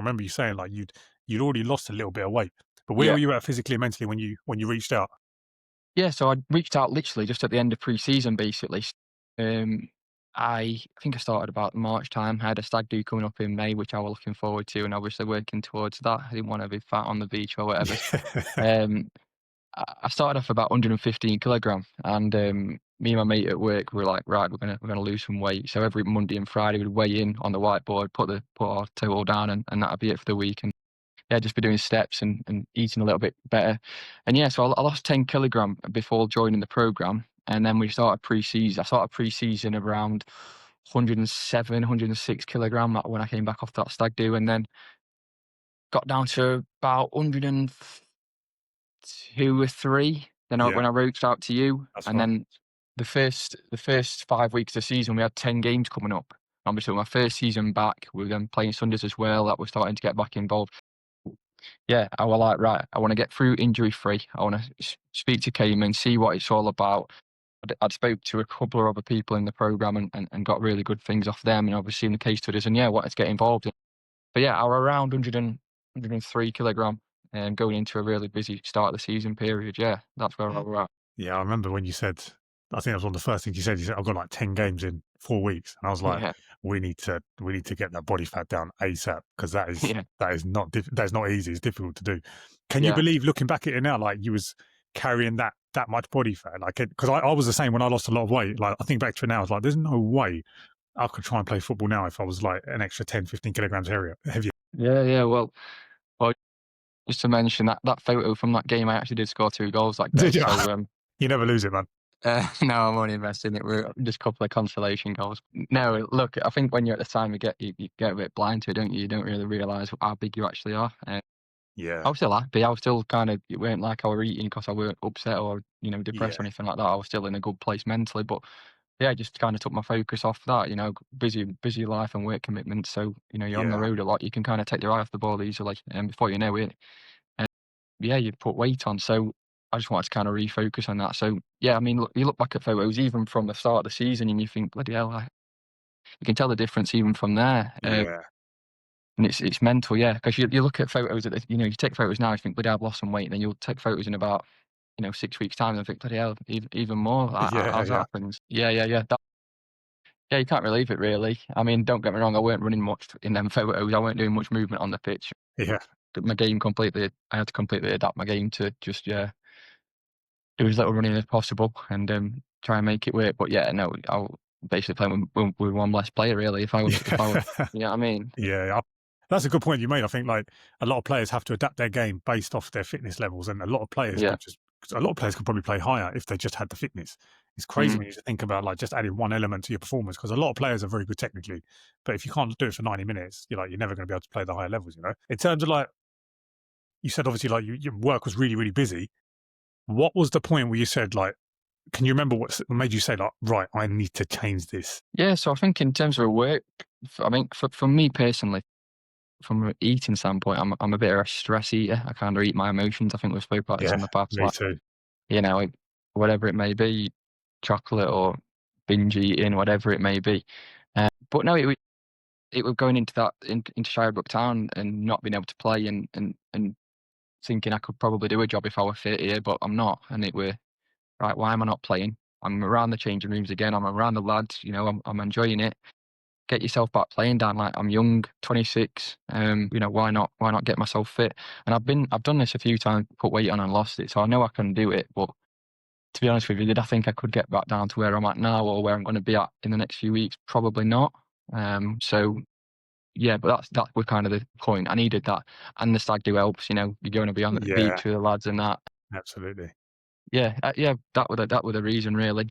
remember you saying like you'd already lost a little bit of weight. But where Yeah. were you at physically and mentally when you reached out? Yeah, so I reached out literally just at the end of pre-season, basically. Um, I think I started about March time. I had a stag do coming up in May, which I was looking forward to, and obviously working towards that. I didn't want to be fat on the beach or whatever. Um, I started off about 115 kilogram, and me and my mate at work were like, right, we're gonna lose some weight. So every Monday and Friday we'd weigh in on the whiteboard, put our total down, and that'd be it for the week. And yeah, just be doing steps and eating a little bit better. And yeah, so I lost 10 kilogram before joining the program. And then we started pre-season. I started pre-season around 107, 106 kilogram when I came back off that stag do, and then got down to about 102 or 3. Then Yeah, when I reached out to you, that's and right. then the first 5 weeks of the season, we had 10 games coming up. Obviously, my first season back, we were then playing Sundays as well. That was starting to get back involved. Yeah, I was like, right, I want to get through injury free. I want to speak to Cayman, see what it's all about. I'd spoke to a couple of other people in the program and got really good things off them, and obviously in the case studies, and yeah, wanted to get involved. But yeah, I was around 103 kilogram and going into a really busy start of the season period. Yeah, that's where I was at. Yeah, I remember when you said, I think that was one of the first things you said. You said, I've got like 10 games in 4 weeks. And I was like, Yeah, we need to get that body fat down ASAP because yeah, that is not easy. It's difficult to do. Can you yeah, believe looking back at it now, like you was carrying that much body fat? Like, because I was the same when I lost a lot of weight. Like, I think back to it now, I was like, there's no way I could try and play football now if I was like an extra 10, 15 kilograms heavier. yeah, yeah. Well, just to mention that photo from that game, I actually did score 2 goals that day. Did you? So You never lose it, man. no, I'm only investing it. We're just a couple of consolation goals. No, look, I think when you're at the time, you get a bit blind to it, don't you? You don't really realise how big you actually are. I Yeah. was still happy. I was still kind of, it weren't like I were eating because I weren't upset or depressed Yeah. or anything like that. I was still in a good place mentally, but yeah, it just kind of took my focus off that. Busy life and work commitments. So you're on the Yeah. road a lot. You can kind of take your eye off the ball easily, and before you know it, yeah, you'd put weight on. So I just wanted to kind of refocus on that. So yeah, I mean, look, you look back at photos even from the start of the season, and you think, bloody hell, you can tell the difference even from there. Yeah. And it's mental, yeah, because you look at photos at you take photos now, you think, bloody hell, I've lost some weight, and then you'll take photos in about 6 weeks time, and think, bloody hell, even more Yeah. as it Yeah. happens. Yeah, yeah, yeah. Yeah, you can't believe it, really. I mean, don't get me wrong, I weren't running much in them photos. I weren't doing much movement on the pitch. Yeah. I had to completely adapt my game to just, yeah, do as little running as possible and try and make it work. But yeah, no, I'll basically play with one less player really. If I was, Yeah. you know what I mean? Yeah, that's a good point you made. I think like a lot of players have to adapt their game based off their fitness levels, and Yeah. a lot of players could probably play higher if they just had the fitness. It's crazy Mm. when you think about like just adding one element to your performance because a lot of players are very good technically, but if you can't do it for 90 minutes, you're never going to be able to play the higher levels. In terms of like you said, obviously like your work was really really busy. What was the point where you said like, can you remember what made you say like, right, I need to change this? Yeah. So I think in terms of work, I think for me personally, from an eating standpoint, I'm a bit of a stress eater. I kind of eat my emotions. I think we've spoke about this Yeah, in the past, me like too. whatever it may be, chocolate or binge eating, whatever it may be. But no, it was going into into Shirebrook Town and not being able to play and thinking I could probably do a job if I were fit here, but I'm not. And it were right. Why am I not playing? I'm around the changing rooms again. I'm around the lads. I'm enjoying it. Get yourself back playing, Dan. Like I'm young, 26. Why not? Why not get myself fit? And I've done this a few times, put weight on and lost it, so I know I can do it. But to be honest with you, did I think I could get back down to where I'm at now or where I'm going to be at in the next few weeks? Probably not. So yeah, but that was kind of the point. I needed that, and the stag do helps. You're going to be on the Yeah, beach with the lads and that. absolutely. Yeah, yeah, that was the reason really.